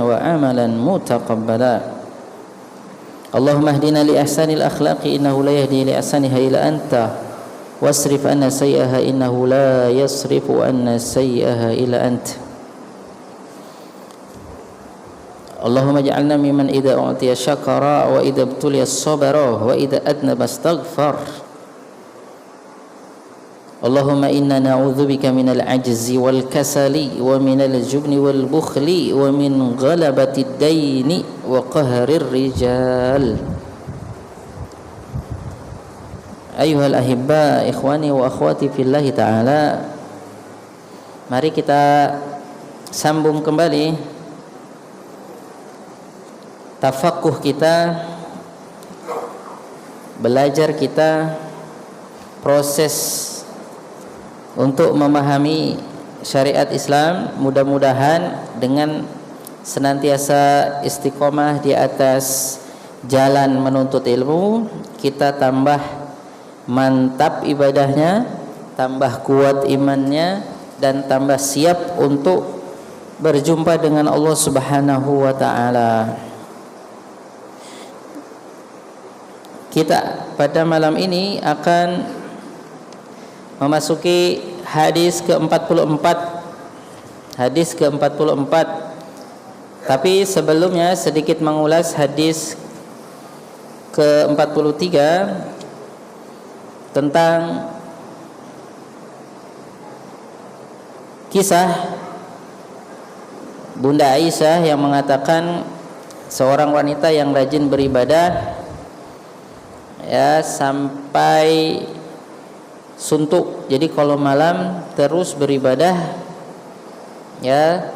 وعملا متقبلا اللهم اهدنا لأحسن الأخلاق إنه لا يهدي لأحسنها إلا أنت واصرف عنا سيئها إنه لا يصرف عنا سيئها إلا أنت اللهم اجعلنا ممن إذا أعطي شكر وإذا ابتلي صبر وإذا أذنب استغفر اللهم إنا نعوذ بك من العجز والكسل ومن الجبن والبخل ومن غلبة الدين وقهر الرجال أيها الأحباء إخواني وأخواتي في الله تعالى. Mari kita sambung kembali tafakuh kita, belajar kita, proses untuk memahami syariat Islam. Mudah-mudahan dengan senantiasa istiqomah di atas jalan menuntut ilmu, kita tambah mantap ibadahnya, tambah kuat imannya, dan tambah siap untuk berjumpa dengan Allah Subhanahu wa ta'ala. Kita pada malam ini akan memasuki hadis ke-44. Hadis ke-44. Tapi sebelumnya sedikit mengulas hadis ke-43 tentang kisah Bunda Aisyah yang mengatakan seorang wanita yang rajin beribadah ya sampai suntuk. Jadi kalau malam terus beribadah ya.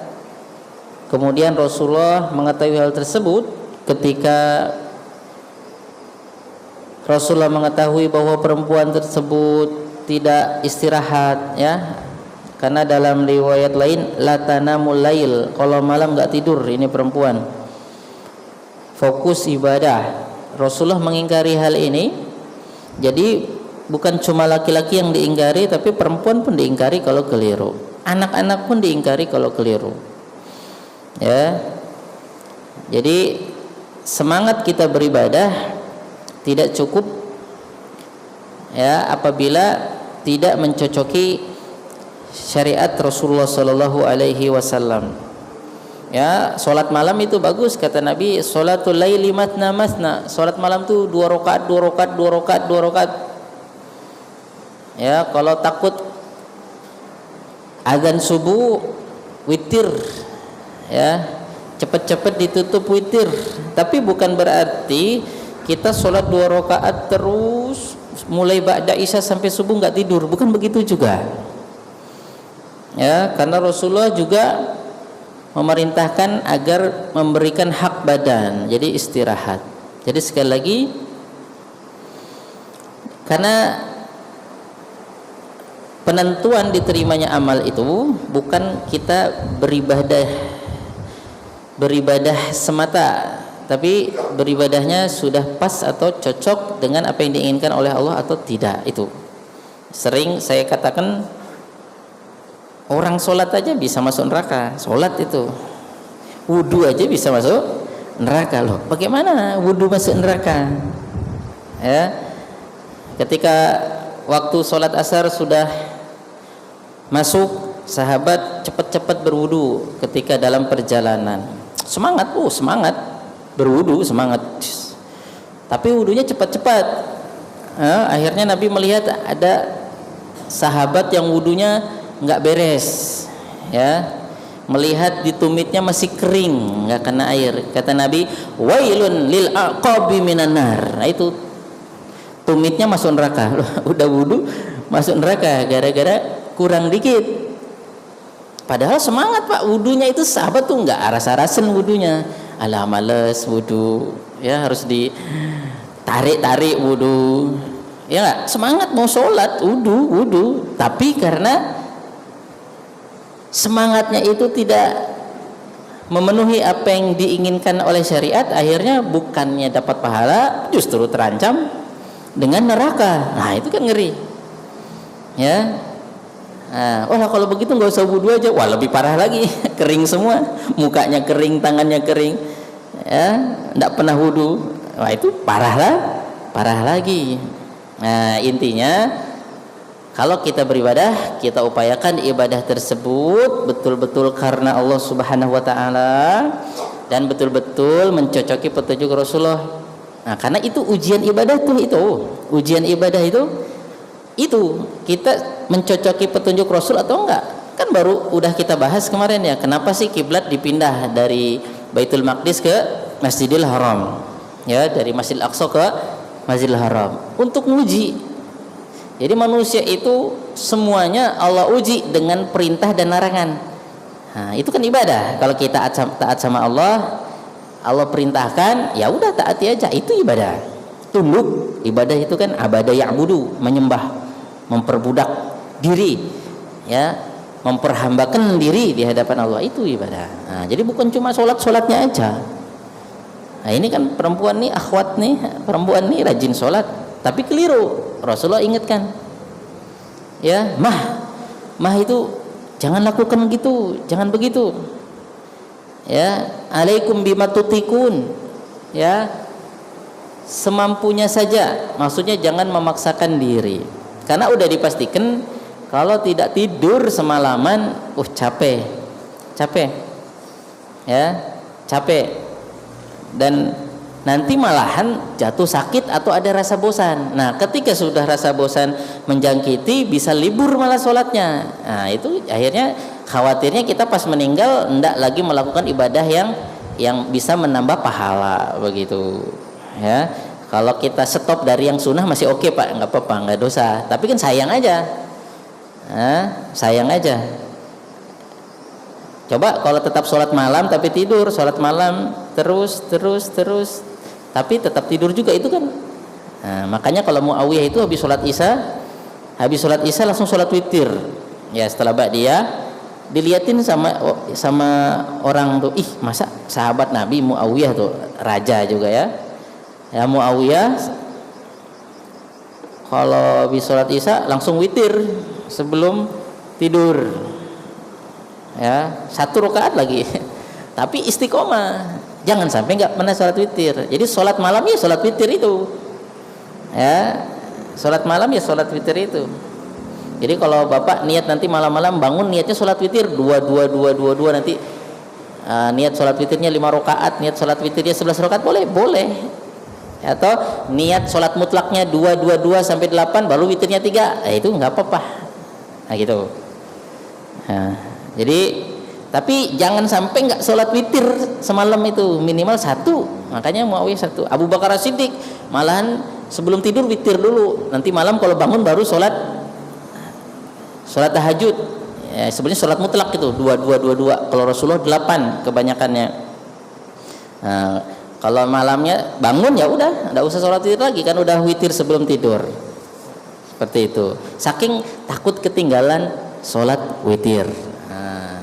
Kemudian Rasulullah mengetahui hal tersebut ketika Rasulullah mengetahui bahwa perempuan tersebut tidak istirahat ya. Karena dalam riwayat lain la tanamul lail, kalau malam enggak tidur ini perempuan. Fokus ibadah. Rasulullah mengingkari hal ini. Jadi bukan cuma laki-laki yang diingkari, tapi perempuan pun diingkari kalau keliru. Anak-anak pun diingkari kalau keliru. Ya. Jadi semangat kita beribadah tidak cukup ya apabila tidak mencocoki syariat Rasulullah sallallahu alaihi wasallam. Ya, salat malam itu bagus kata Nabi, salatul laili matna masna. Salat malam tu 2 rakaat, 2 rakaat, 2 rakaat, 2 rakaat. Ya, kalau takut azan subuh witir ya, cepat-cepat ditutup witir. Tapi bukan berarti kita sholat 2 rakaat terus mulai ba'da isya sampai subuh enggak tidur, bukan begitu juga. Ya, karena Rasulullah juga memerintahkan agar memberikan hak badan, jadi istirahat. Jadi sekali lagi, karena penentuan diterimanya amal itu bukan kita beribadah semata, tapi beribadahnya sudah pas atau cocok dengan apa yang diinginkan oleh Allah atau tidak. Itu sering saya katakan, orang sholat aja bisa masuk neraka. Sholat itu, wudu aja bisa masuk neraka loh. Bagaimana wudu masuk neraka? Ya, ketika waktu sholat asar sudah masuk, sahabat cepat-cepat berwudu ketika dalam perjalanan. Semangat, semangat berwudu, semangat. Tapi wudunya cepat-cepat. Akhirnya Nabi melihat ada sahabat yang wudunya nggak beres, ya, melihat di tumitnya masih kering, nggak kena air. Kata Nabi, wailun lil aqabi minan nar. Nah, itu tumitnya masuk neraka. Udah wudu masuk neraka gara-gara kurang dikit. Padahal semangat Pak, wudunya itu sahabat tuh nggak aras-arasan wudunya. Alah males wudu, ya harus ditarik-tarik wudu. Ya nggak, semangat mau sholat wudu. Tapi karena semangatnya itu tidak memenuhi apa yang diinginkan oleh syariat, akhirnya bukannya dapat pahala, justru terancam dengan neraka. Nah, itu kan ngeri. Ya. Oh kalau begitu nggak usah wudu aja. Wah lebih parah lagi, kering semua, mukanya kering, tangannya kering, ya, nggak pernah wudu. Wah itu parah lagi. Nah intinya kalau kita beribadah, kita upayakan ibadah tersebut betul-betul karena Allah Subhanahu Wa Taala dan betul-betul mencocoki petunjuk Rasulullah. Nah karena itu ujian ibadah tuh ujian ibadah itu kita mencocoki petunjuk Rasul atau enggak. Kan baru udah kita bahas kemarin ya, kenapa sih kiblat dipindah dari Baitul Maqdis ke Masjidil Haram, ya, dari Masjidil Aqsa ke Masjidil Haram, untuk nguji. Jadi manusia itu semuanya Allah uji dengan perintah dan larangan. Nah itu kan ibadah. Kalau kita taat sama Allah, Allah perintahkan, ya udah taati aja, itu ibadah. Tunduk. Ibadah itu kan abada ya'budu, menyembah, memperbudak diri, ya, memperhambakan diri di hadapan Allah, itu ibadah. Nah, jadi bukan cuma sholatnya aja. Nah ini kan perempuan nih, akhwat nih, perempuan nih rajin sholat, tapi keliru. Rasulullah ingatkan, ya, mah itu jangan lakukan gitu, jangan begitu, ya, alaikum bima tutikun, ya, semampunya saja, maksudnya jangan memaksakan diri. Karena udah dipastikan kalau tidak tidur semalaman, capek, ya, capek, dan nanti malahan jatuh sakit atau ada rasa bosan. Nah, ketika sudah rasa bosan menjangkiti, bisa libur malah sholatnya. Nah, itu akhirnya khawatirnya kita pas meninggal enggak lagi melakukan ibadah yang bisa menambah pahala, begitu, ya. Kalau kita stop dari yang sunnah masih oke, Pak, nggak apa-apa, nggak dosa. Tapi kan sayang aja, sayang aja. Coba kalau tetap sholat malam tapi tidur, sholat malam terus, tapi tetap tidur juga, itu kan. Nah, makanya kalau Muawiyah itu habis sholat isya langsung sholat witir. Ya setelah ba'diyah diliatin sama orang tuh, masa sahabat Nabi Muawiyah tuh raja juga ya. Ya Muawiyah kalau habis sholat isya langsung witir sebelum tidur, ya, 1 rakaat lagi. Tapi istiqomah, jangan sampai nggak pernah sholat witir. Jadi sholat malam ya sholat witir itu, ya, sholat malam ya sholat witir itu. Jadi kalau bapak niat nanti malam-malam bangun niatnya sholat witir 2 nanti, niat sholat witirnya 5 rakaat, niat sholat witirnya 11 rakaat, boleh. Atau niat sholat mutlaknya 2 sampai 8, baru witirnya 3, itu nggak apa-apa. Nah gitu. Nah, jadi tapi jangan sampai nggak sholat witir semalam, itu minimal 1. Makanya Muawiyah 1. Abu Bakar As-Siddiq malahan sebelum tidur witir dulu, nanti malam kalau bangun baru sholat tahajud. Ya, sebenarnya sholat mutlak itu 2. Kalau Rasulullah 8 kebanyakannya. Nah, kalau malamnya bangun ya udah, nggak usah sholat witir lagi, kan udah witir sebelum tidur. Seperti itu. Saking takut ketinggalan sholat witir. Nah,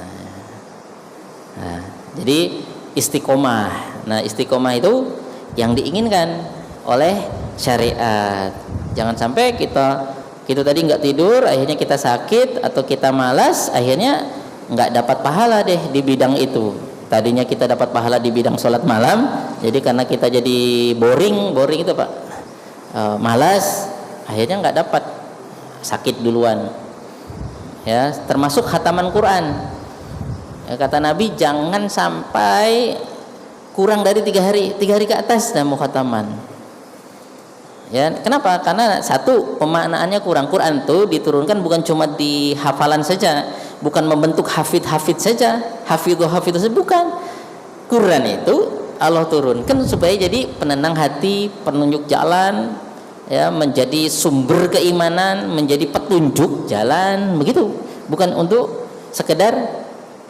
jadi istiqomah. Nah, istiqomah itu yang diinginkan oleh syariat. Jangan sampai kita tadi nggak tidur, akhirnya kita sakit atau kita malas, akhirnya nggak dapat pahala deh di bidang itu. Tadinya kita dapat pahala di bidang sholat malam, jadi karena kita jadi boring itu Pak, malas, akhirnya nggak dapat, sakit duluan. Ya, termasuk khataman Quran. Ya, kata Nabi jangan sampai kurang dari 3 hari ke atas dan mau khataman. Ya, kenapa? Karena 1, pemaknaannya kurang. Quran itu diturunkan bukan cuma di hafalan saja, bukan membentuk hafid saja, hafidh saja, bukan. Quran itu Allah turunkan supaya jadi penenang hati, penunjuk jalan, ya, menjadi sumber keimanan, menjadi petunjuk jalan, begitu. Bukan untuk sekedar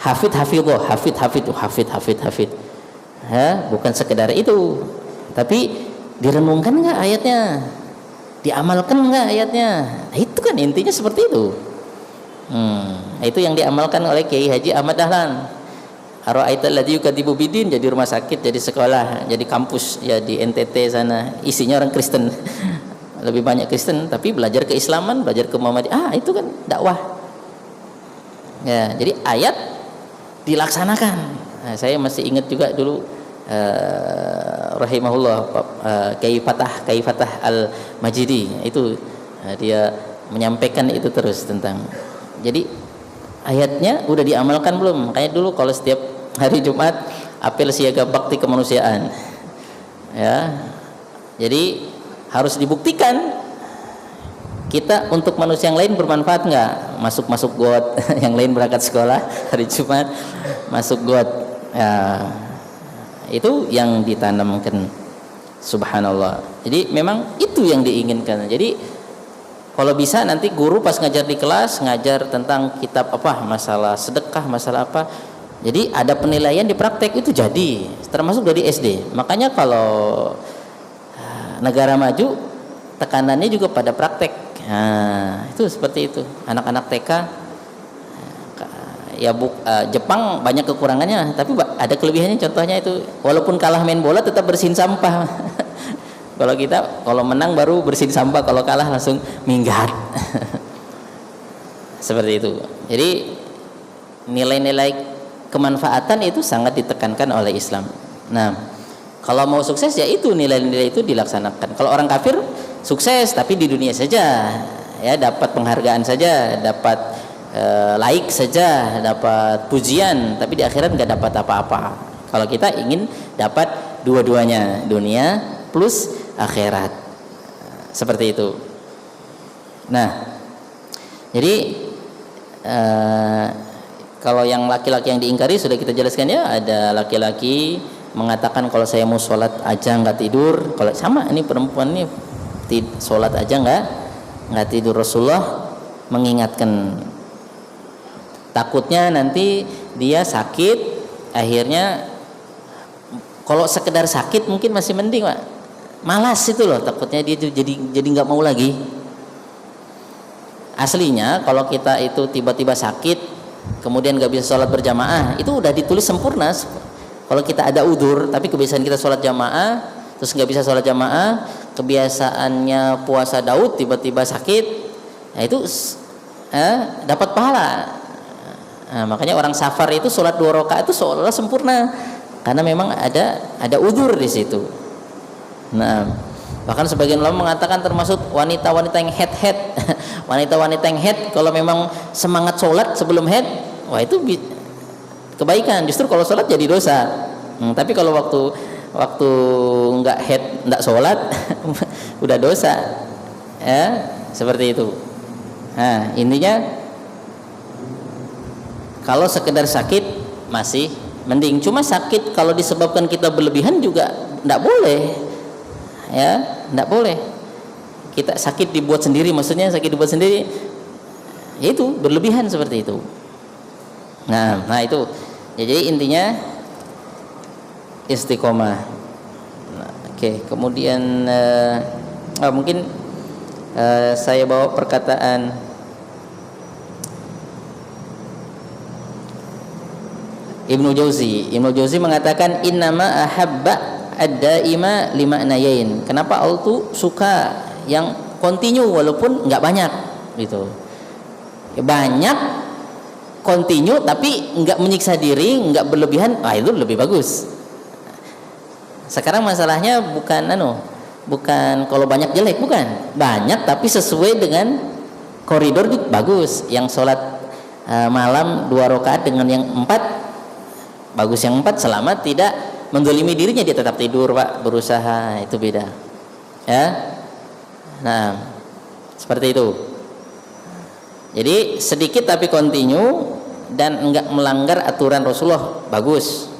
hafid. Ya, bukan sekedar itu. Tapi direnungkan nggak ayatnya, diamalkan nggak ayatnya. Nah, itu kan intinya seperti itu. Itu yang diamalkan oleh Kiai Haji Ahmad Dahlan. Ara'aital ladzi yukadzibu bidin, jadi rumah sakit, jadi sekolah, jadi kampus ya di NTT sana, isinya orang Kristen. Lebih banyak Kristen, tapi belajar keislaman, belajar ke Muhammadiyah. Itu kan dakwah. Ya, jadi ayat dilaksanakan. Nah, saya masih ingat juga dulu rahimahullah Kiai Fatah Al-Majidi itu dia menyampaikan itu terus tentang, jadi ayatnya udah diamalkan belum? Makanya dulu kalau setiap hari Jumat apel siaga bakti kemanusiaan, ya, jadi harus dibuktikan kita untuk manusia yang lain bermanfaat nggak? Masuk got, yang lain berangkat sekolah hari Jumat masuk got, ya, itu yang ditanamkan. Subhanallah. Jadi memang itu yang diinginkan. Jadi kalau bisa nanti guru pas ngajar di kelas ngajar tentang kitab apa, masalah sedekah, masalah apa, jadi ada penilaian di praktek itu, jadi termasuk dari SD. Makanya kalau negara maju tekanannya juga pada praktek. Nah, itu seperti itu. Anak-anak TK ya Jepang banyak kekurangannya, tapi ada kelebihannya. Contohnya itu, walaupun kalah main bola tetap bersihin sampah. Kalau kita kalau menang baru bersihin sampah, kalau kalah langsung minggat. Seperti itu. Jadi nilai-nilai kemanfaatan itu sangat ditekankan oleh Islam. Nah, kalau mau sukses ya itu nilai-nilai itu dilaksanakan. Kalau orang kafir sukses tapi di dunia saja, ya, dapat penghargaan saja, dapat like saja, dapat pujian, tapi di akhirat nggak dapat apa-apa. Kalau kita ingin dapat dua-duanya, dunia plus akhirat, seperti itu. Nah, jadi kalau yang laki-laki yang diingkari sudah kita jelaskan, ya. Ada laki-laki mengatakan kalau saya mau sholat aja nggak tidur. Kalau sama ini perempuan ini sholat aja nggak tidur. Rasulullah mengingatkan, takutnya nanti dia sakit, akhirnya kalau sekedar sakit mungkin masih mending, Pak. Malas itu loh, takutnya dia jadi nggak mau lagi. Aslinya kalau kita itu tiba-tiba sakit kemudian nggak bisa sholat berjamaah, itu udah ditulis sempurna. Kalau kita ada udzur tapi kebiasaan kita sholat jamaah terus nggak bisa sholat jamaah, kebiasaannya puasa Daud tiba-tiba sakit, nah itu dapat pahala. Nah, makanya orang safar itu sholat 2 rakaat itu seolah-olah sempurna karena memang ada udzur di situ. Nah, bahkan sebagian ulama mengatakan termasuk wanita-wanita yang head wanita-wanita yang head kalau memang semangat sholat sebelum head, wah itu kebaikan. Justru kalau sholat jadi dosa. Tapi kalau waktu nggak head nggak sholat udah dosa, ya, seperti itu. Nah, intinya kalau sekedar sakit masih mending. Cuma sakit kalau disebabkan kita berlebihan juga nggak boleh, ya, nggak boleh. Kita sakit dibuat sendiri, maksudnya sakit dibuat sendiri, itu berlebihan seperti itu. Nah itu. Jadi intinya istiqomah. Nah, oke. Kemudian mungkin saya bawa perkataan Ibnu Jauzi mengatakan innama ahabba ad-daima lima'nayain. Kenapa Allah tuh suka yang continue walaupun nggak banyak gitu. Banyak continue tapi nggak menyiksa diri, nggak berlebihan, itu lebih bagus. Sekarang masalahnya bukan kalau banyak jelek, bukan. Banyak tapi sesuai dengan koridor itu bagus. Yang sholat malam 2 rakaat dengan yang 4 bagus, yang 4 selama tidak mendolimi dirinya, dia tetap tidur, Pak, berusaha, itu beda, ya. Nah, seperti itu. Jadi sedikit tapi continue dan enggak melanggar aturan Rasulullah, bagus.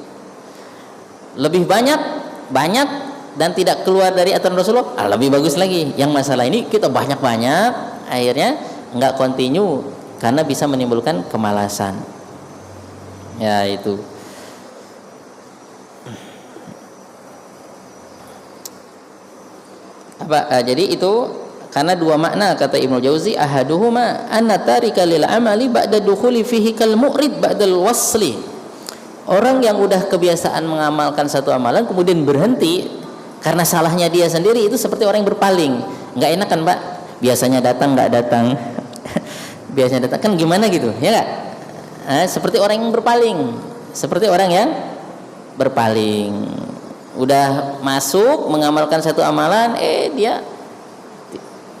Lebih banyak dan tidak keluar dari aturan Rasulullah, lebih bagus lagi. Yang masalah ini kita banyak-banyak akhirnya enggak continue karena bisa menimbulkan kemalasan. Ya, itu. Jadi itu karena 2 makna kata Ibnu Jauzi, ahaduhuma anna tarika lil amali ba'da dukhuli fihi kal mu'rid ba'dal wasli. Orang yang udah kebiasaan mengamalkan satu amalan kemudian berhenti karena salahnya dia sendiri, itu seperti orang yang berpaling. Enggak enak kan, Pak? Biasanya datang enggak datang. Biasanya datang kan gimana gitu, ya enggak? seperti orang yang berpaling, seperti orang yang berpaling. Udah masuk mengamalkan satu amalan, dia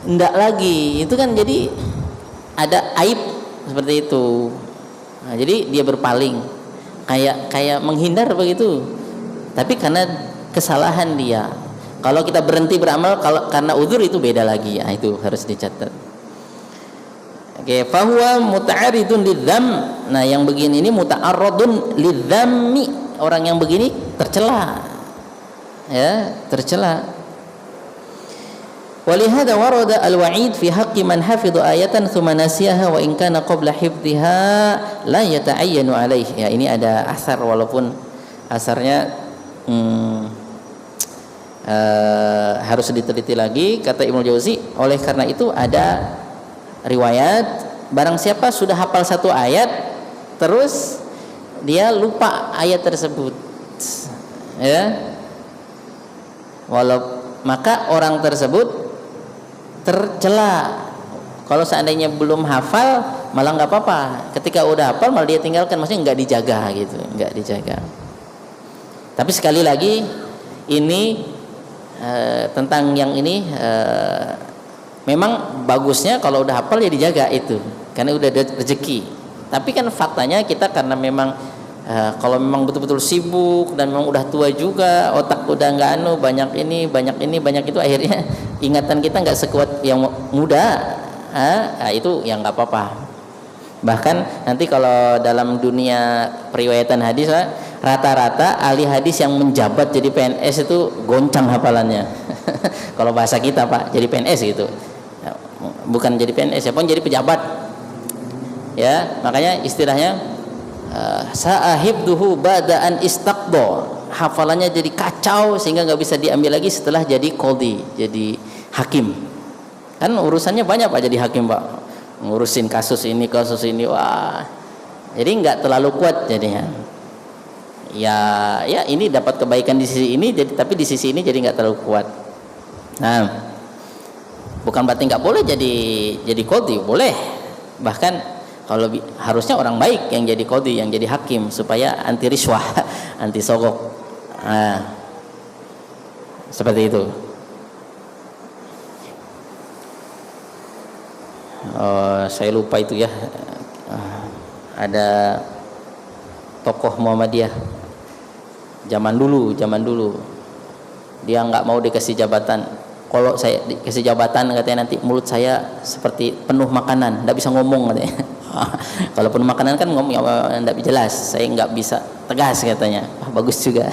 enggak lagi. Itu kan jadi ada aib seperti itu. Nah, jadi dia berpaling, kayak menghindar begitu. Tapi karena kesalahan dia. Kalau kita berhenti beramal karena uzur itu beda lagi. Ya, itu harus dicatat. Oke, fahuwa muta'aridun lidzam. Nah, yang begini ini muta'arradun lidzammi. Orang yang begini tercela. Ya, tercela. Walihada warada al-wa'id fi haqqi man hafidha ayatan thumma nasiyaha wa in kana qabla hifdhiha la yata'ayyanu alaihi. Ya, ini ada asar walaupun asarnya harus diteliti lagi, kata Ibnu Jauzi. Oleh karena itu ada riwayat barang siapa sudah hafal satu ayat terus dia lupa ayat tersebut, ya, maka orang tersebut tercela. Kalau seandainya belum hafal malah nggak apa-apa, ketika udah hafal malah dia tinggalkan, maksudnya nggak dijaga gitu, nggak dijaga. Tapi sekali lagi ini tentang yang ini memang bagusnya kalau udah hafal ya dijaga itu, karena udah ada rezeki. Tapi kan faktanya kita karena memang kalau memang betul-betul sibuk dan memang udah tua juga, otak udah nggak banyak ini itu, akhirnya ingatan kita nggak sekuat yang muda. Itu yang nggak apa-apa. Bahkan nanti kalau dalam dunia periwayatan hadis, rata-rata ahli hadis yang menjabat jadi PNS itu goncang hafalannya. Kalau bahasa kita Pak, jadi PNS gitu. Bukan jadi PNS, ya pun jadi pejabat. Ya, makanya istilahnya sa'ahibduhu bada'an istaqdo. Hafalannya jadi kacau sehingga nggak bisa diambil lagi setelah jadi qadhi, jadi hakim. Kan urusannya banyak Pak jadi hakim Pak. Ngurusin kasus ini, wah. Jadi nggak terlalu kuat jadinya. Ya ini dapat kebaikan di sisi ini, tapi di sisi ini jadi nggak terlalu kuat. Nah, bukan berarti nggak boleh jadi qadhi, boleh. Bahkan kalau harusnya orang baik yang jadi qadhi, yang jadi hakim, supaya anti riswah, anti sogok. Nah, seperti itu. Saya lupa itu ya. Ada tokoh Muhammadiyah zaman dulu dia nggak mau dikasih jabatan. Kalau saya dikasih jabatan katanya nanti mulut saya seperti penuh makanan, nggak bisa ngomong katanya. Kalau penuh makanan kan ngomong nggak jelas, saya nggak bisa tegas katanya. Bagus juga.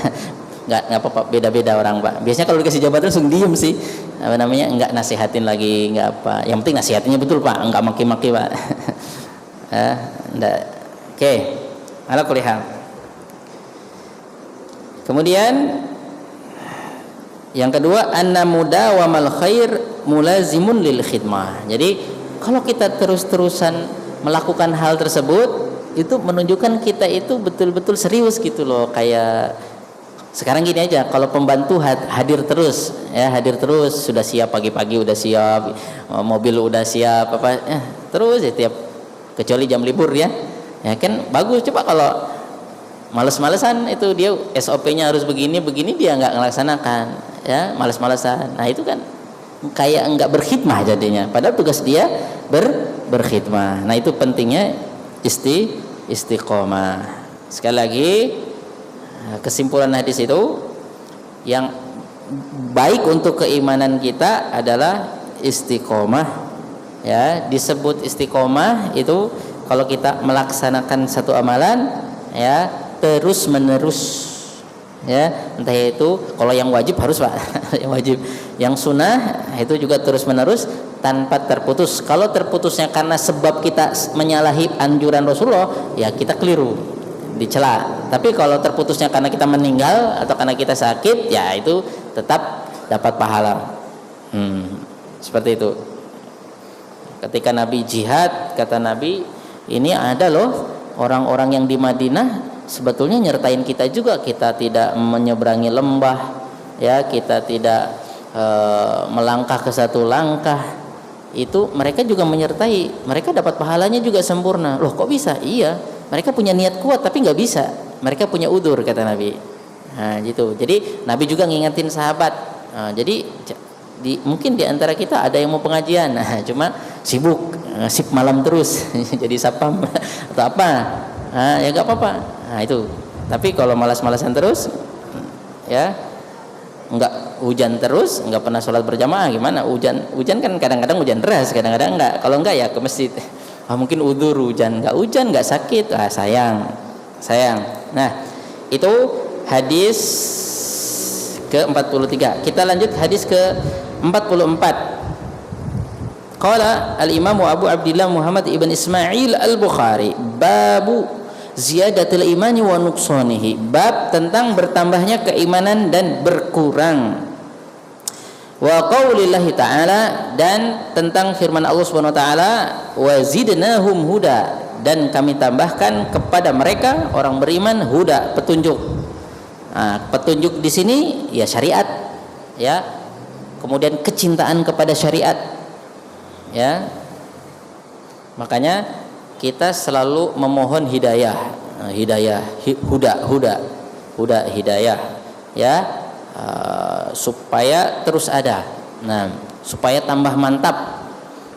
nggak apa-apa, beda-beda orang Pak. Biasanya kalau dikasih jabatan langsung diem sih, nggak nasihatin lagi, nggak apa. Yang penting nasihatnya betul Pak, nggak maki-maki Pak. Oke, ala kulli hal. Kemudian yang kedua, anna mudawamal khair mulazimun lil khidmah. Jadi kalau kita terus-terusan melakukan hal tersebut, itu menunjukkan kita itu betul-betul serius gitu loh. Kayak sekarang gini aja, kalau pembantu hadir terus, sudah siap pagi-pagi, udah siap mobil, udah siap terus ya tiap, kecuali jam libur ya kan bagus. Coba kalau males-malesan itu dia SOP-nya harus begini dia nggak melaksanakan, ya males-malesan. Nah itu kan kayak nggak berkhidmah jadinya, padahal tugas dia berkhidmah. Nah itu pentingnya istiqomah. Sekali lagi, kesimpulan hadis itu yang baik untuk keimanan kita adalah istiqomah. Ya, disebut istiqomah itu kalau kita melaksanakan satu amalan ya terus menerus, ya entah itu kalau yang wajib harus Pak, yang wajib, yang sunnah itu juga terus menerus tanpa terputus. Kalau terputusnya karena sebab kita menyalahi anjuran Rasulullah, ya kita keliru, dicela. Tapi kalau terputusnya karena kita meninggal atau karena kita sakit, ya itu tetap dapat pahala. Seperti itu. Ketika Nabi jihad, kata Nabi, ini ada loh orang-orang yang di Madinah sebetulnya nyertain kita juga. Kita tidak menyeberangi lembah, ya kita tidak melangkah ke satu langkah, itu mereka juga menyertai, mereka dapat pahalanya juga sempurna. Loh kok bisa? Iya, mereka punya niat kuat tapi nggak bisa, mereka punya udzur kata Nabi. Nah, gitu. Jadi Nabi juga ngingetin sahabat. Nah, jadi mungkin di antara kita ada yang mau pengajian, nah, cuma sibuk, sip malam terus, jadi sapam atau apa, nah, ya nggak apa-apa. Nah itu. Tapi kalau malas-malasan terus, ya nggak hujan terus, nggak pernah sholat berjamaah, gimana? Hujan kan kadang-kadang hujan deras, kadang-kadang nggak. Kalau nggak ya ke masjid. Mungkin udzur hujan, nggak sakit, sayang. Nah itu hadis ke-43. Kita lanjut hadis ke-44. Qala al-Imam Abu Abdillah Muhammad ibn Ismail al-Bukhari, babu ziyadatul imani wa nuqsanihi, bab tentang bertambahnya keimanan dan berkurang. Wa qaulillahi ta'ala, dan tentang firman Allah Subhanahu wa taala, wa zidnahum huda, dan kami tambahkan kepada mereka orang beriman huda, petunjuk. Nah, petunjuk di sini ya syariat, ya. Kemudian kecintaan kepada syariat, ya. Makanya kita selalu memohon hidayah, huda hidayah, ya, supaya terus ada. Nah, supaya tambah mantap,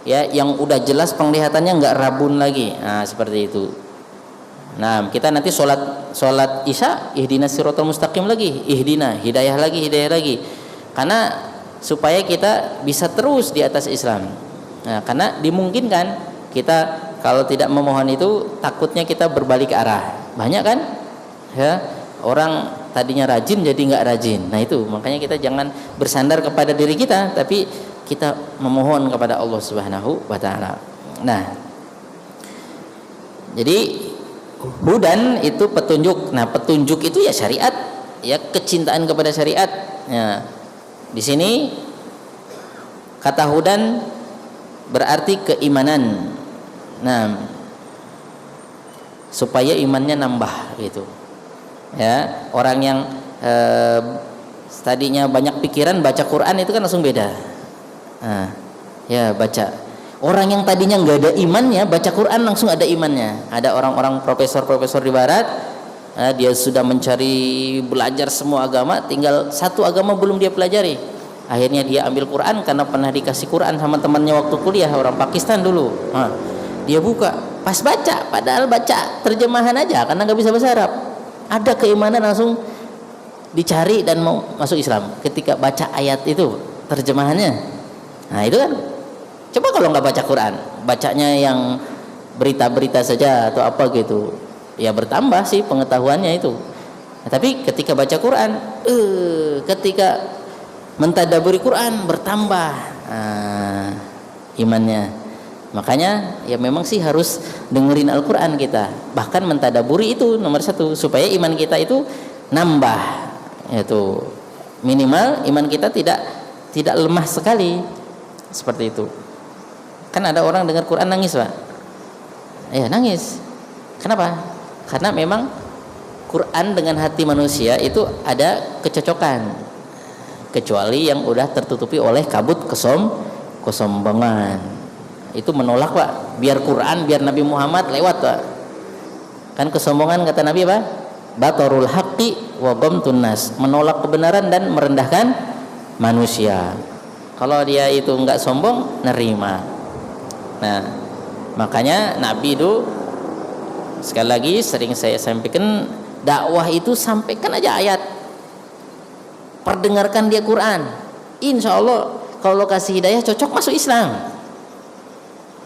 ya, yang udah jelas penglihatannya nggak rabun lagi. Nah, seperti itu. Nah, kita nanti sholat isya, ihdinas siratal mustaqim lagi, hidayah lagi, karena supaya kita bisa terus di atas Islam. Nah, karena dimungkinkan kita kalau tidak memohon itu, takutnya kita berbalik arah. Banyak kan, ya, orang tadinya rajin jadi nggak rajin. Nah itu, makanya kita jangan bersandar kepada diri kita, tapi kita memohon kepada Allah Subhanahu wa taala. Nah, jadi hudan itu petunjuk. Nah, petunjuk itu ya syariat, ya, kecintaan kepada syariat. Ya, di sini kata hudan berarti keimanan. Nah, supaya imannya nambah gitu. Ya, orang yang tadinya banyak pikiran, baca Quran itu kan langsung beda. Nah, ya, baca. Orang yang tadinya nggak ada imannya, baca Quran langsung ada imannya. Ada orang-orang profesor di barat, dia sudah mencari belajar semua agama, tinggal satu agama belum dia pelajari. Akhirnya dia ambil Quran karena pernah dikasih Quran sama temannya waktu kuliah, orang Pakistan dulu. Nah, dia buka, pas baca, padahal baca terjemahan aja karena nggak bisa bahasa Arab. Ada keimanan, langsung dicari dan mau masuk Islam ketika baca ayat itu terjemahannya. Nah itu kan, coba kalau nggak baca Quran, bacanya yang berita-berita saja atau apa gitu, ya bertambah sih pengetahuannya itu. Nah, tapi ketika baca Quran, ketika mentadaburi Quran bertambah imannya. Makanya ya memang sih harus dengerin Al-Quran kita, bahkan mentadaburi itu nomor satu, supaya iman kita itu nambah, yaitu minimal iman kita tidak lemah sekali, seperti itu. Kan ada orang dengar Quran nangis, Pak. Ya nangis. Kenapa? Karena memang Quran dengan hati manusia itu ada kecocokan, kecuali yang udah tertutupi oleh kabut kesombongan. Itu menolak, Pak, biar Quran, biar Nabi Muhammad lewat, Pak. Kan kesombongan kata Nabi apa? Batarul haqqi wa ghamtun nas, menolak kebenaran dan merendahkan manusia. Kalau dia itu enggak sombong, nerima. Nah, makanya Nabi itu, sekali lagi sering saya sampaikan, dakwah itu sampaikan aja ayat, perdengarkan dia Quran, insya Allah kalau kasih hidayah cocok masuk Islam.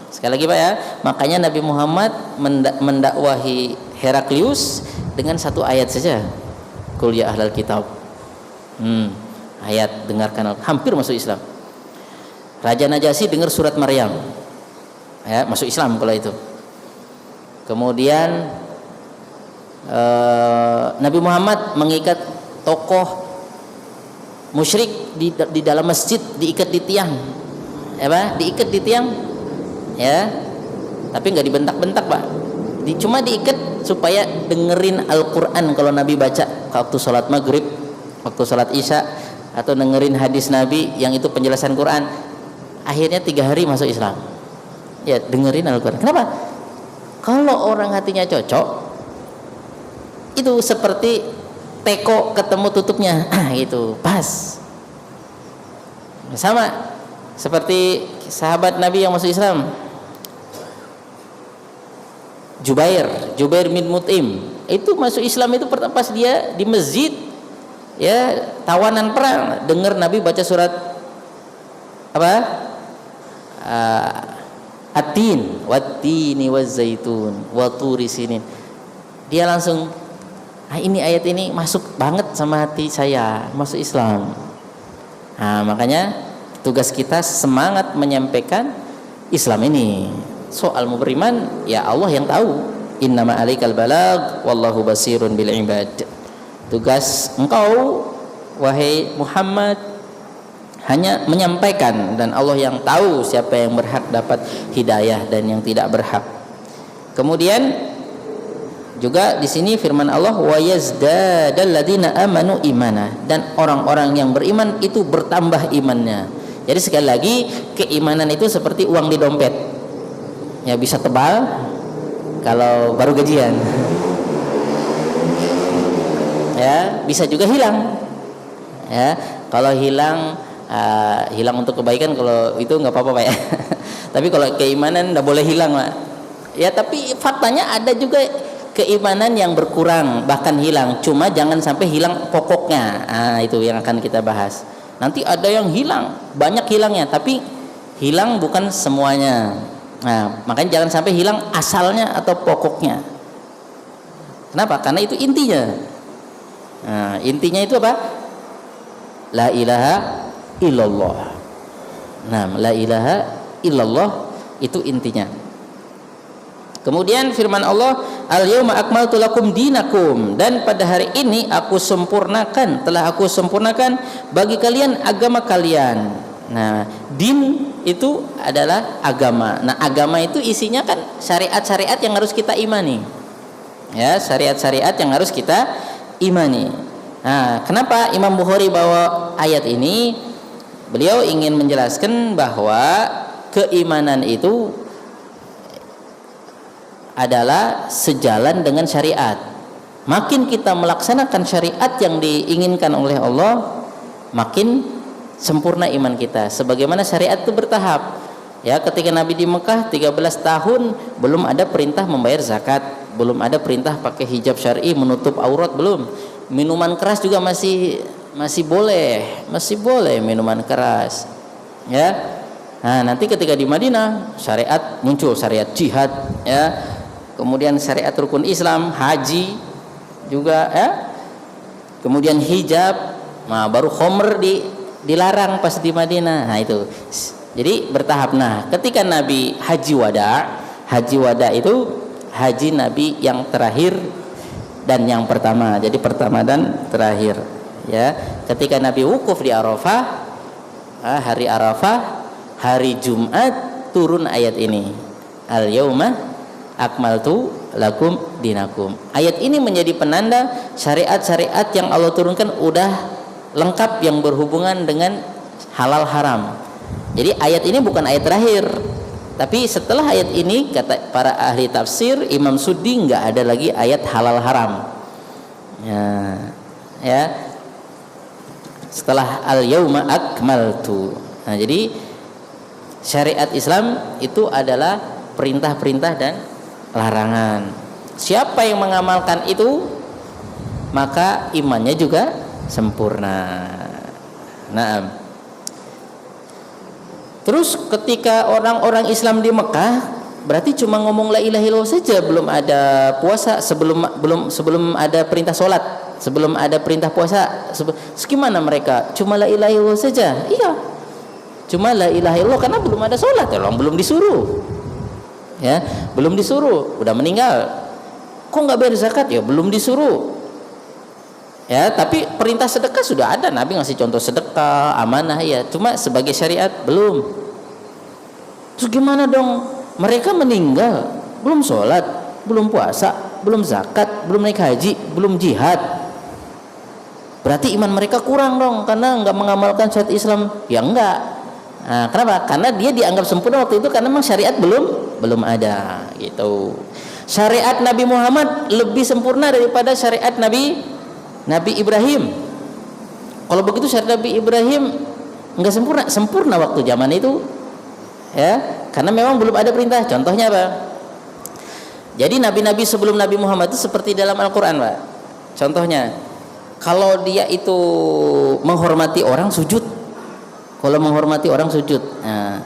Sekali lagi, Pak, ya, makanya Nabi Muhammad mendakwahi Heraklius dengan satu ayat saja, Qul ya ahlal kitab. Ayat, dengarkan, hampir masuk Islam. Raja Najasyi dengar surat Maryam, ya, masuk Islam kalau itu. Kemudian Nabi Muhammad mengikat tokoh musyrik di dalam masjid, diikat di tiang, diikat di tiang, ya, tapi nggak dibentak-bentak, Pak. Cuma diikat supaya dengerin Al-Quran kalau Nabi baca waktu sholat maghrib, waktu sholat isya, atau dengerin hadis Nabi yang itu penjelasan Quran. Akhirnya 3 hari masuk Islam. Ya, dengerin Al-Quran. Kenapa? Kalau orang hatinya cocok, itu seperti teko ketemu tutupnya, gitu, pas. Sama seperti sahabat Nabi yang masuk Islam, Jubair bin Mut'im, itu masuk Islam itu pertama pas dia di masjid, ya, tawanan perang, dengar Nabi baca surat apa? At-tin, wat-tini waz-zaitun, wa turi sinin. Dia langsung, ini ayat ini masuk banget sama hati saya, masuk Islam. Nah, makanya tugas kita semangat menyampaikan Islam ini. Soal mau beriman, ya Allah yang tahu. Innama alaikal balag wallahu basirun bil ibad. Tugas engkau wahai Muhammad hanya menyampaikan, dan Allah yang tahu siapa yang berhak dapat hidayah dan yang tidak berhak. Kemudian juga di sini firman Allah, wa yazdadal ladzina amanu imana, dan orang-orang yang beriman itu bertambah imannya. Jadi sekali lagi, keimanan itu seperti uang di dompet. Ya, bisa tebal kalau baru gajian. Ya, bisa juga hilang. Ya, kalau hilang untuk kebaikan, kalau itu nggak apa-apa Pak ya. Tapi kalau keimanan nggak boleh hilang Pak. Ya, tapi faktanya ada juga keimanan yang berkurang bahkan hilang, cuma jangan sampai hilang pokoknya. Itu yang akan kita bahas. Nanti ada yang hilang, banyak hilangnya, tapi hilang bukan semuanya. Makanya jangan sampai hilang asalnya atau pokoknya. Kenapa? Karena itu intinya. Intinya itu apa? La ilaha illallah. La ilaha illallah itu intinya. Kemudian firman Allah, al-yauma akmaltu lakum dinakum, dan pada hari ini telah aku sempurnakan bagi kalian agama kalian. Nah, din itu adalah agama. Nah, agama itu isinya kan syariat-syariat yang harus kita imani. Ya, syariat-syariat yang harus kita imani. Nah, kenapa Imam Bukhari bawa ayat ini? Beliau ingin menjelaskan bahwa keimanan itu adalah sejalan dengan syariat. Makin kita melaksanakan syariat yang diinginkan oleh Allah, makin sempurna iman kita. Sebagaimana syariat itu bertahap. Ya, ketika Nabi di Mekah 13 tahun belum ada perintah membayar zakat, belum ada perintah pakai hijab syar'i, menutup aurat, belum. Minuman keras juga masih boleh minuman keras. Ya. Nah, nanti ketika di Madinah syariat muncul, syariat jihad, ya. Kemudian syariat rukun Islam, haji juga, ya. Kemudian hijab, baru khomer dilarang pas di Madinah. Nah, itu. Jadi bertahap. Nah, ketika Nabi haji wada itu haji Nabi yang terakhir dan yang pertama. Jadi pertama dan terakhir. Ya, ketika Nabi wukuf di Arafah, hari Arafah, hari Jumat turun ayat ini. Al-yauma akmaltu lakum dinakum. Ayat ini menjadi penanda syariat-syariat yang Allah turunkan udah lengkap yang berhubungan dengan halal haram. Jadi ayat ini bukan ayat terakhir, tapi setelah ayat ini kata para ahli tafsir, Imam Suddi, nggak ada lagi ayat halal haram. Ya. Setelah al-yauma akmaltu. Nah, jadi syariat Islam itu adalah perintah-perintah dan larangan. Siapa yang mengamalkan itu, maka imannya juga sempurna. Nah, terus ketika orang-orang Islam di Mekah, berarti cuma ngomong la ilaha illallah saja, belum ada puasa, sebelum ada perintah sholat, sebelum ada perintah puasa. Gimana mereka? Cuma la ilaha illallah saja? Iya, cuma la ilaha illallah karena belum ada sholat, belum disuruh. Ya, belum disuruh, udah meninggal. Kok nggak bayar zakat? Ya belum disuruh. Ya, tapi perintah sedekah sudah ada, Nabi ngasih contoh sedekah, amanah, ya. Cuma sebagai syariat belum. Terus gimana dong? Mereka meninggal, belum sholat, belum puasa, belum zakat, belum naik haji, belum jihad. Berarti iman mereka kurang dong, karena nggak mengamalkan syariat Islam. Ya enggak. Nah, kenapa? Karena dia dianggap sempurna waktu itu karena memang syariat belum ada gitu. Syariat Nabi Muhammad lebih sempurna daripada syariat Nabi Ibrahim. Kalau begitu syariat Nabi Ibrahim enggak sempurna waktu zaman itu, ya, karena memang belum ada perintah. Contohnya apa? Jadi nabi-nabi sebelum Nabi Muhammad itu seperti dalam Al-Quran, Pak. Contohnya, kalau dia itu menghormati orang, sujud. Kalau menghormati orang, sujud. Nah,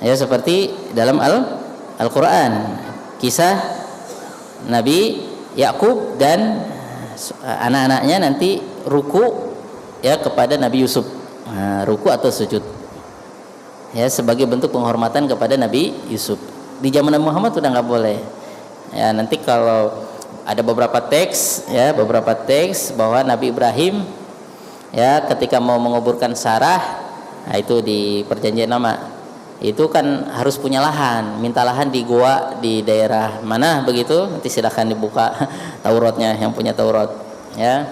ya seperti dalam Al-Quran, kisah Nabi Yakub dan anak-anaknya nanti ruku ya kepada Nabi Yusuf. Nah, ruku atau sujud, ya sebagai bentuk penghormatan kepada Nabi Yusuf. Di zaman Nabi Muhammad sudah nggak boleh. Ya nanti kalau ada beberapa teks bahwa Nabi Ibrahim ya ketika mau menguburkan Sarah, nah itu di perjanjian lama, itu kan harus punya lahan, minta lahan di gua di daerah mana begitu, nanti silahkan dibuka Tauratnya yang punya Taurat, ya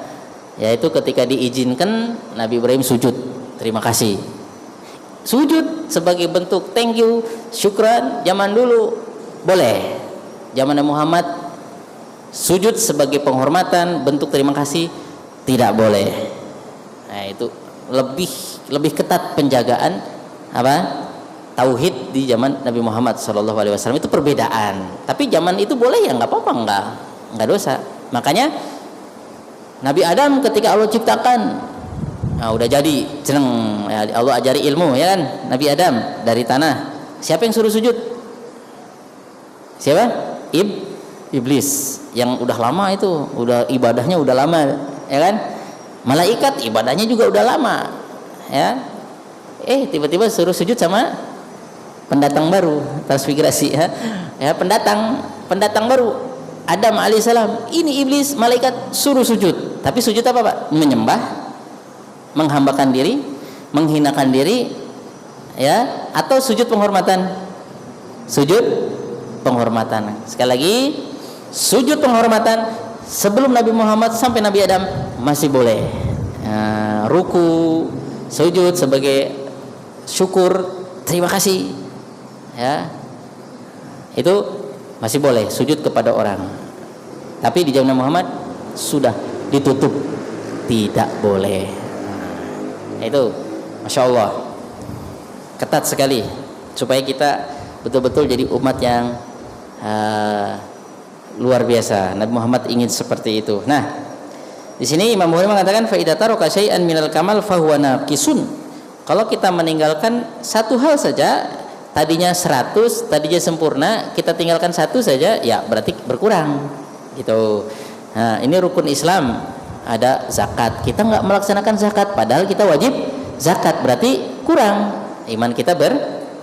yaitu ketika diizinkan Nabi Ibrahim sujud, terima kasih, sujud sebagai bentuk thank you, syukran. Zaman dulu boleh, zaman Muhammad sujud sebagai penghormatan, bentuk terima kasih tidak boleh. Nah itu lebih ketat penjagaan apa tauhid di zaman Nabi Muhammad SAW. Itu perbedaan. Tapi zaman itu boleh ya nggak apa-apa, nggak dosa. Makanya Nabi Adam ketika Allah ciptakan, nah udah jadi seneng ya, Allah ajari ilmu ya kan, Nabi Adam dari tanah. Siapa yang suruh sujud? Siapa? Iblis yang udah lama itu, udah ibadahnya udah lama ya kan. Malaikat ibadahnya juga udah lama ya. Tiba-tiba suruh sujud sama pendatang baru, transmigrasi ya. Ya pendatang baru Adam alaihissalam. Ini iblis malaikat suruh sujud. Tapi sujud apa Pak? Menyembah, menghambakan diri, menghinakan diri, ya, atau sujud penghormatan? Sujud penghormatan. Sekali lagi, sujud penghormatan sebelum Nabi Muhammad sampai Nabi Adam masih boleh. Ruku, sujud sebagai syukur, terima kasih, ya, itu masih boleh sujud kepada orang. Tapi di zaman Muhammad sudah ditutup, tidak boleh. Itu Masya Allah ketat sekali supaya kita betul-betul jadi umat yang luar biasa. Nabi Muhammad ingin seperti itu. Nah, di sini Imam Bukhari mengatakan fa idza taraka syai'an minal kamal fa huwa naqisun. Kalau kita meninggalkan satu hal saja, tadinya 100, tadinya sempurna, kita tinggalkan satu saja, ya berarti berkurang gitu. Nah, ini rukun Islam, ada zakat, kita nggak melaksanakan zakat padahal kita wajib zakat, berarti kurang, iman kita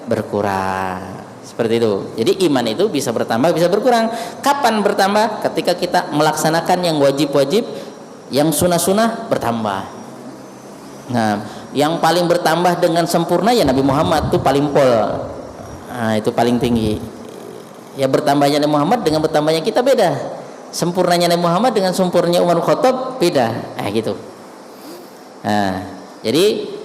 berkurang. Seperti itu. Jadi iman itu bisa bertambah, bisa berkurang. Kapan bertambah? Ketika kita melaksanakan yang wajib-wajib, yang sunnah-sunnah bertambah. Nah, yang paling bertambah dengan sempurna ya Nabi Muhammad, itu paling pol. Nah, itu paling tinggi. Ya bertambahnya Nabi Muhammad dengan bertambahnya kita beda. Sempurnanya Nabi Muhammad dengan sempurnanya Umar bin Khattab beda. Gitu. Nah, jadi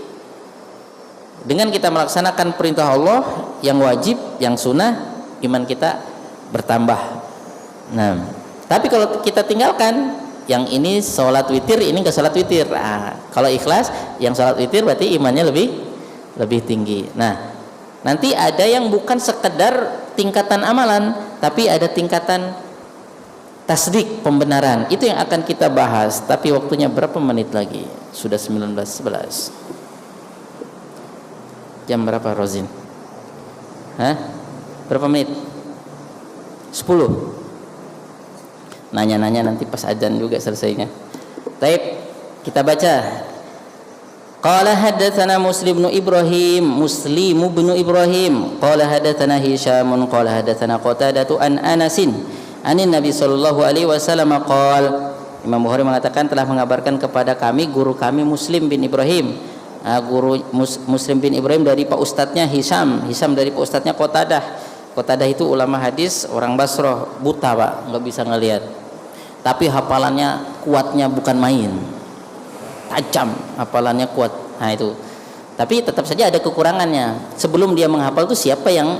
dengan kita melaksanakan perintah Allah yang wajib, yang sunnah, iman kita bertambah. Nah, tapi kalau kita tinggalkan yang ini sholat witir, ini nggak sholat witir. Nah, kalau ikhlas, yang sholat witir berarti imannya lebih tinggi. Nah, nanti ada yang bukan sekedar tingkatan amalan, tapi ada tingkatan tasdik, pembenaran. Itu yang akan kita bahas. Tapi waktunya berapa menit lagi? Sudah 19:11. Jam berapa Rozin? Berapa menit? 10. Nanya-nanya nanti pas adzan juga selesainya. Baik, kita baca. Qala haddatsana Muslim bin Ibrahim, qala haddatsana Hisham, qala haddatsana Qatadah an Anasin, anin Nabi sallallahu alaihi wasallam qala. Imam Bukhari mengatakan telah mengabarkan kepada kami guru kami Muslim bin Ibrahim. Guru Muslim bin Ibrahim dari pak ustadznya Hisham dari pak ustadznya Qatadah itu ulama hadis orang Basrah, buta Pak, nggak bisa ngelihat, tapi hafalannya kuatnya bukan main, tajam, hafalannya kuat. Nah itu, tapi tetap saja ada kekurangannya. Sebelum dia menghafal itu siapa yang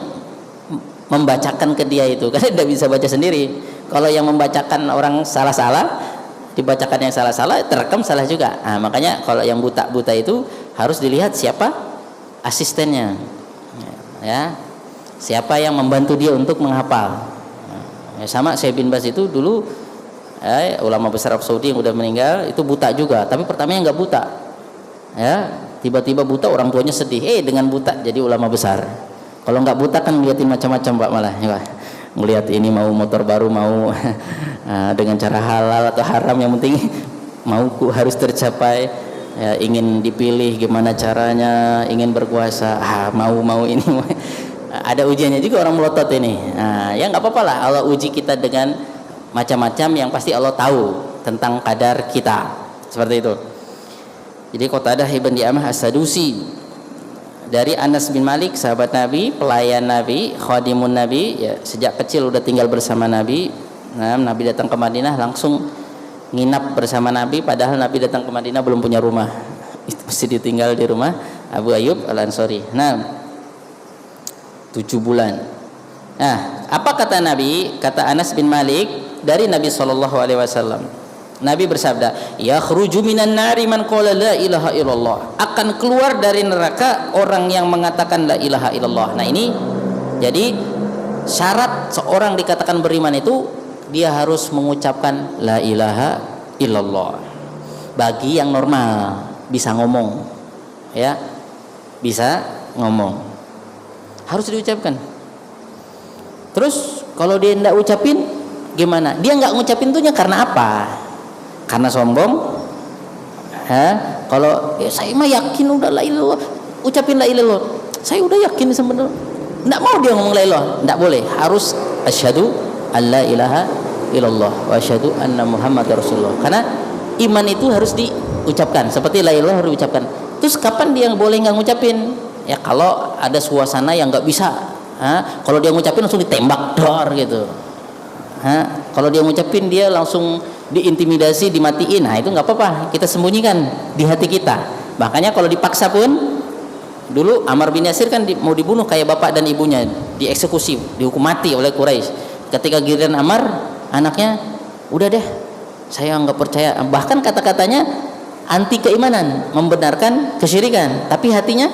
membacakan ke dia itu, karena tidak bisa baca sendiri. Kalau yang membacakan orang salah-salah, dibacakan yang salah-salah, terekam salah juga. Nah, makanya kalau yang buta-buta itu harus dilihat siapa asistennya, ya, siapa yang membantu dia untuk menghafal. Ya, sama Syekh bin Baz itu dulu ulama besar Arab Saudi yang udah meninggal itu buta juga, tapi pertamanya nggak buta, ya, tiba-tiba buta, orang tuanya sedih, dengan buta jadi ulama besar. Kalau nggak buta kan ngeliatin macam-macam Pak, malah ya, ngelihat ini mau motor baru, mau dengan cara halal atau haram, yang penting mauku harus tercapai, ya, ingin dipilih gimana caranya, ingin berkuasa, mau ini ada ujiannya juga orang melotot ini. Ya nggak apa-apa lah, Allah uji kita dengan macam-macam yang pasti Allah tahu tentang kadar kita, seperti itu. Jadi Qatadah ibn Di'amah As-Sadusi dari Anas bin Malik, sahabat Nabi, pelayan Nabi, khadimun Nabi, ya, sejak kecil udah tinggal bersama Nabi. Nah, Nabi datang ke Madinah langsung nginap bersama Nabi, padahal Nabi datang ke Madinah belum punya rumah. Itu mesti ditinggal di rumah Abu Ayyub Al-Ansari. Nah, 7 bulan. Nah, apa kata Nabi? Kata Anas bin Malik dari Nabi SAW. Nabi bersabda, yakhruju minan nari man qala la ilaha illallah. Akan keluar dari neraka orang yang mengatakan la ilaha illallah. Nah, ini jadi syarat seorang dikatakan beriman itu dia harus mengucapkan la ilaha illallah. Bagi yang normal bisa ngomong, ya, bisa ngomong, harus diucapkan. Terus kalau dia tidak ucapin gimana? Dia nggak ngucapin tuhnya karena apa? Karena sombong? Kalau saya mah yakin udah la ilallah, ucapin la ilallah, saya udah yakin sebenarnya, nggak mau dia ngomong la ilallah, nggak boleh, harus asyhadu alla ilaha illallah wa asyhadu anna muhammadar rasulullah. Karena iman itu harus diucapkan, seperti la ilallah harus diucapkan. Terus kapan dia boleh nggak ngucapin? Ya kalau ada suasana yang nggak bisa. Kalau dia ngucapin langsung ditembak dor gitu. Kalau dia ngucapin dia langsung diintimidasi, dimatiin. Nah, itu nggak apa-apa, kita sembunyikan di hati kita. Makanya kalau dipaksa pun, dulu Ammar bin Yasir kan mau dibunuh kayak bapak dan ibunya, dieksekusi, dihukum mati oleh Quraisy. Ketika giliran Ammar, anaknya, udah deh, saya nggak percaya. Bahkan kata-katanya anti keimanan, membenarkan kesyirikan, tapi hatinya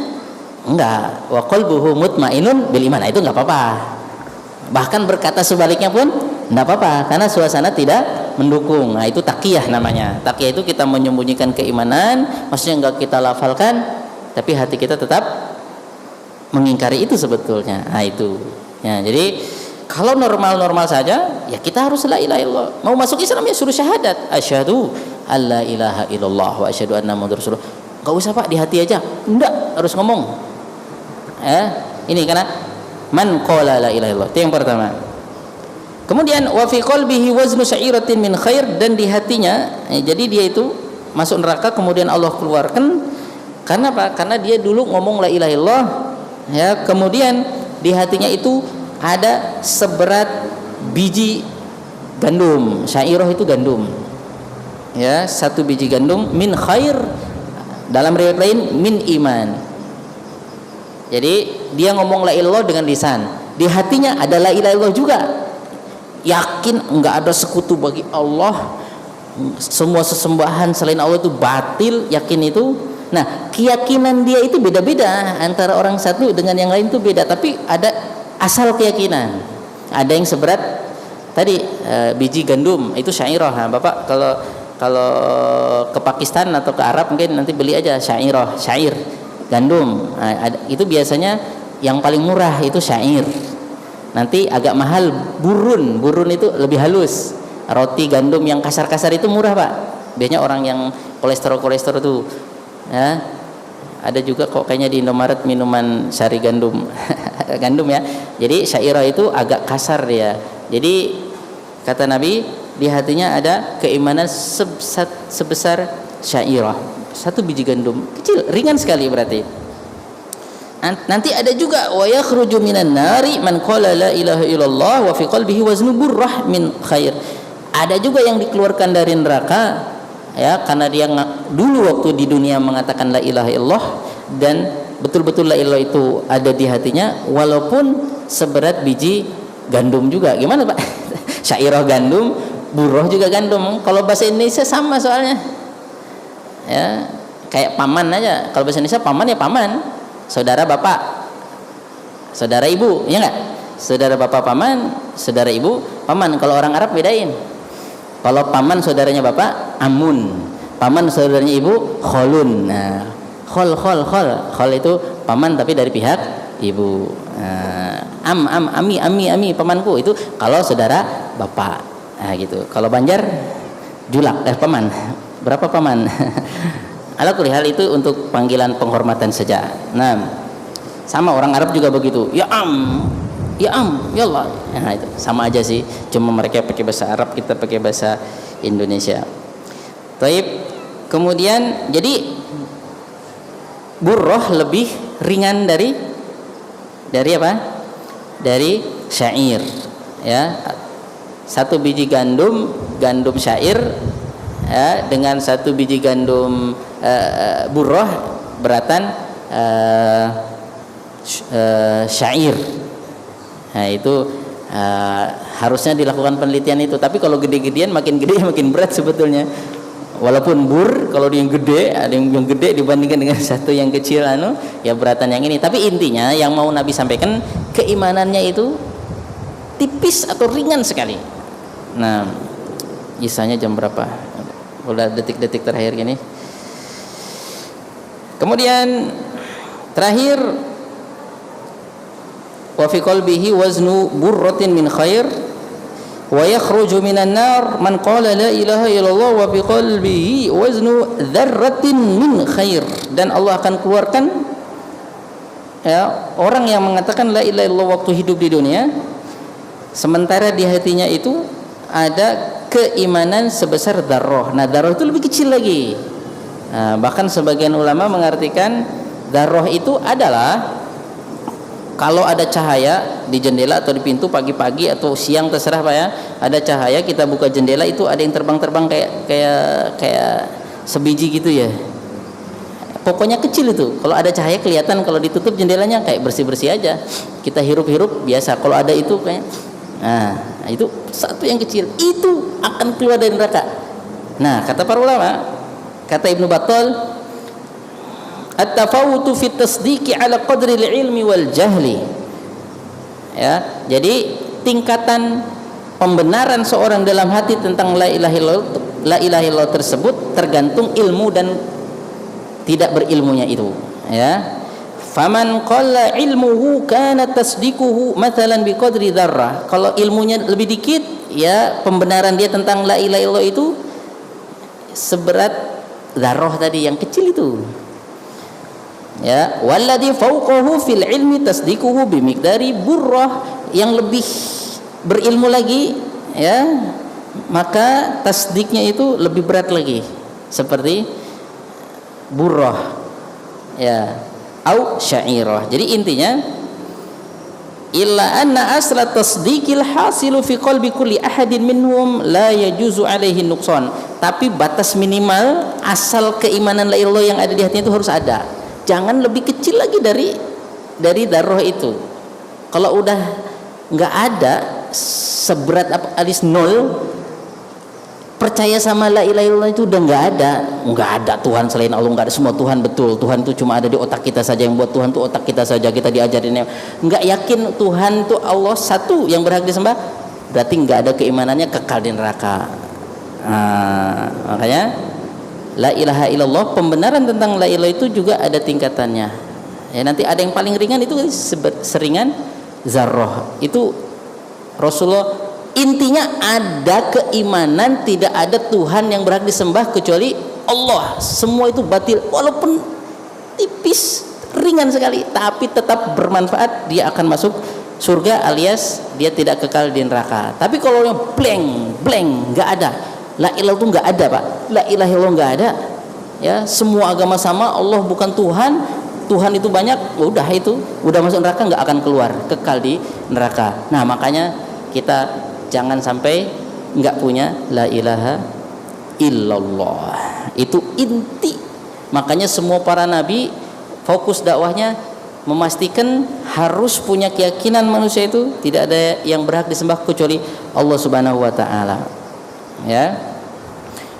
enggak. Wa qalbuhu mutmainnun bil iman. Nah, itu nggak apa-apa. Bahkan berkata sebaliknya pun enggak apa-apa, karena suasana tidak mendukung. Nah, itu taqiyah namanya. Taqiyah itu kita menyembunyikan keimanan, maksudnya enggak kita lafalkan, tapi hati kita tetap mengingkari itu sebetulnya. Nah, itu. Ya, jadi kalau normal-normal saja, ya kita harus la ilaha illallah. Mau masuk Islam ya suruh syahadat, asyhadu alla ilaha illallah wa asyhadu anna muhammadar rasulullah. Enggak usah Pak, di hati aja. Enggak, harus ngomong. Ini karena man qala la ilaha illallah. Itu yang pertama. Kemudian wa fi qalbihi waznu sya'iratin min khair, dan di hatinya, jadi dia itu masuk neraka kemudian Allah keluarkan karena apa? Karena dia dulu ngomong la ilaha illallah, ya, kemudian di hatinya itu ada seberat biji gandum. Syairah itu gandum, ya, 1 biji gandum, min khair, dalam riwayat lain min iman. Jadi dia ngomong la ilallah dengan lisan, di hatinya ada la ilaha illallah juga, yakin enggak ada sekutu bagi Allah, semua sesembahan selain Allah itu batil, yakin itu. Nah, keyakinan dia itu beda-beda, antara orang satu dengan yang lain itu beda, tapi ada asal keyakinan. Ada yang seberat tadi biji gandum, itu syairah. Nah, Bapak kalau ke Pakistan atau ke Arab mungkin nanti beli aja syairah, syair gandum. Nah, itu biasanya yang paling murah itu syair. Nanti agak mahal burun itu lebih halus. Roti gandum yang kasar-kasar itu murah Pak. Biasanya orang yang kolesterol itu, ya. Ada juga kok kayaknya di Indomaret minuman sari gandum, gandum ya. Jadi syairah itu agak kasar dia. Jadi kata Nabi, di hatinya ada keimanan sebesar syairah, 1 biji gandum kecil, ringan sekali berarti. Nanti ada juga wa yakhruju minan nari man qala la ilaha illallah wa fi qalbihi waznu burrah min khair. Ada juga yang dikeluarkan dari neraka, ya, karena dia dulu waktu di dunia mengatakan la ilaha illallah, dan betul-betul la ilaha itu ada di hatinya walaupun seberat biji gandum juga. Gimana Pak? Syairah gandum, burroh juga gandum. Kalau bahasa Indonesia sama soalnya. Ya, kayak paman aja. Kalau bahasa Indonesia paman ya paman, saudara bapak, saudara ibu, ya enggak? Saudara bapak paman, saudara ibu paman. Kalau orang Arab bedain. Kalau paman saudaranya bapak, amun. Paman saudaranya ibu, kholun. Nah, khol itu paman tapi dari pihak ibu. Ami pamanku itu kalau saudara bapak. Nah, gitu. Kalau Banjar julak paman. Berapa paman? Ala kulli hal itu untuk panggilan penghormatan saja. Nah, sama orang Arab juga begitu. Ya am, ya Allah. Nah, itu sama aja sih. Cuma mereka pakai bahasa Arab, kita pakai bahasa Indonesia. Taib. Kemudian jadi burroh lebih ringan dari apa? Dari syair. Ya, satu biji gandum syair ya, dengan satu biji gandum burroh beratan syair. Nah itu harusnya dilakukan penelitian itu. Tapi kalau gede-gedean makin gede makin berat sebetulnya. Walaupun kalau yang gede ada yang gede dibandingkan dengan satu yang kecil ya beratan yang ini. Tapi intinya yang mau Nabi sampaikan keimanannya itu tipis atau ringan sekali. Nah, isanya jam berapa? Udah detik-detik terakhir gini. Kemudian terakhir wa fi qalbihi waznu burratin min khair wa yakhruju minan nar man qala la ilaha illallah wa fi qalbihi waznu dzarratin min khair. Dan Allah akan keluarkan ya orang yang mengatakan la ilaha illallah waktu hidup di dunia, sementara di hatinya itu ada keimanan sebesar darroh. Nah, darroh itu lebih kecil lagi. Nah, bahkan sebagian ulama mengartikan darroh itu adalah kalau ada cahaya di jendela atau di pintu pagi-pagi atau siang terserah Pak ya, ada cahaya kita buka jendela itu ada yang terbang-terbang kayak sebiji gitu ya. Pokoknya kecil itu. Kalau ada cahaya kelihatan, kalau ditutup jendelanya kayak bersih-bersih aja. Kita hirup-hirup biasa. Kalau ada itu kayak itu satu yang kecil itu akan keluar dari neraka. Nah, kata para ulama, kata Ibnu Battal, at-tafawutu fi tasdiqi ala qadri al-ilmi wal jahli. Ya, jadi tingkatan pembenaran seorang dalam hati tentang la ilaha illallah tersebut tergantung ilmu dan tidak berilmunya itu, ya. Faman qalla ilmuhu kana tasdiquhu mathalan biqadri dzarrah. Kalau ilmunya lebih dikit, ya pembenaran dia tentang la ilaha illallah itu seberat dzarrah tadi yang kecil itu. Ya, walladzi fawqahu fil ilmi tasdiquhu bimiqdari burrah, yang lebih berilmu lagi, ya, maka tasdiknya itu lebih berat lagi seperti burrah. Ya. Au syairah. Jadi intinya illa anna asla tasdiqil hasilu fi qalbi kulli ahadin minhum la yajuzu alaihi nuqsan. Tapi batas minimal asal keimanan la ilallah yang ada di hatinya itu harus ada. Jangan lebih kecil lagi dari darah itu. Kalau udah nggak ada seberat alis nol, percaya sama la ilaha illallah itu udah nggak ada Tuhan selain Allah, nggak ada. Semua Tuhan betul, Tuhan itu cuma ada di otak kita saja, yang buat Tuhan itu otak kita saja, kita diajarinnya nggak yakin Tuhan itu Allah satu yang berhak disembah, berarti nggak ada keimanannya, kekal di neraka. Makanya la ilaha illallah, pembenaran tentang la ilaha itu juga ada tingkatannya, ya. Nanti ada yang paling ringan itu seringan zarrah itu. Rasulullah intinya ada keimanan tidak ada Tuhan yang berhak disembah kecuali Allah. Semua itu batil, walaupun tipis, ringan sekali, tapi tetap bermanfaat, dia akan masuk surga alias dia tidak kekal di neraka. Tapi kalau yang blank nggak ada, la ilaha itu nggak ada Pak, la ilaha illallah nggak ada, ya. Semua agama sama, Allah bukan Tuhan, Tuhan itu banyak, udah masuk neraka, nggak akan keluar, kekal di neraka. Nah, makanya kita jangan sampai nggak punya la ilaha illallah. Itu inti. Makanya semua para nabi fokus dakwahnya memastikan harus punya keyakinan manusia itu tidak ada yang berhak disembah kecuali Allah Subhanahu wa taala. Ya.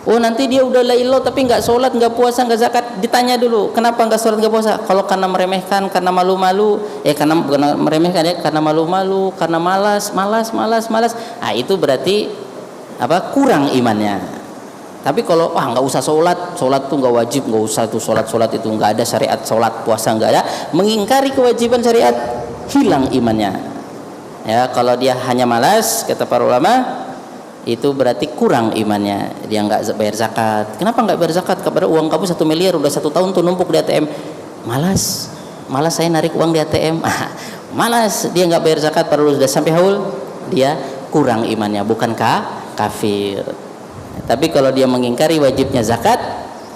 Oh nanti dia udah la ilah tapi nggak sholat, nggak puasa, nggak zakat, ditanya dulu kenapa nggak sholat, nggak puasa? Kalau karena meremehkan, karena malu-malu, karena bukan meremehkan ya, karena malu-malu, karena malas, ah itu berarti apa? Kurang imannya. Tapi kalau nggak usah sholat tuh nggak wajib, nggak usah tuh sholat itu nggak ada syariat sholat puasa nggak ada, mengingkari kewajiban syariat, hilang imannya. Ya kalau dia hanya malas kata para ulama itu berarti kurang imannya, dia nggak bayar zakat. Kenapa nggak bayar zakat? Kepada uang kamu 1 miliar udah 1 tahun tuh numpuk di ATM, malas saya narik uang di ATM. Malas dia nggak bayar zakat, padahal sudah sampai haul, dia kurang imannya, bukan kafir. Tapi kalau dia mengingkari wajibnya zakat,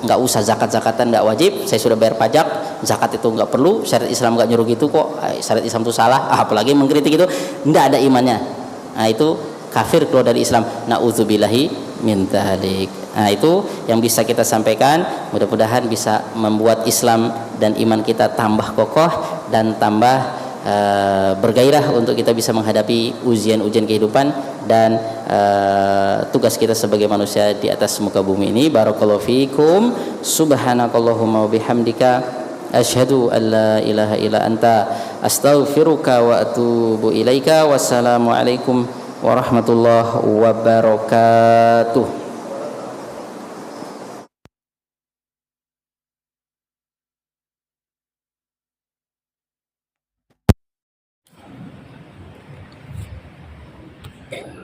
nggak usah zakatan nggak wajib, saya sudah bayar pajak, zakat itu nggak perlu, syariat Islam nggak nyuruh gitu kok, syariat Islam itu salah, apalagi mengkritik itu, nggak ada imannya. Nah itu kafir, keluar dari Islam. Na'udzubillahi min dzalik. Nah, itu yang bisa kita sampaikan, mudah-mudahan bisa membuat Islam dan iman kita tambah kokoh dan tambah bergairah untuk kita bisa menghadapi ujian-ujian kehidupan dan tugas kita sebagai manusia di atas muka bumi ini. Barakallahu fiikum. Subhanakallahumma wa bihamdika asyhadu an la ilaha illa anta astaghfiruka wa atubu ilaika. Wassalamualaikum warahmatullahi wabarakatuh.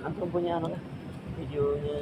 Antum punya videonya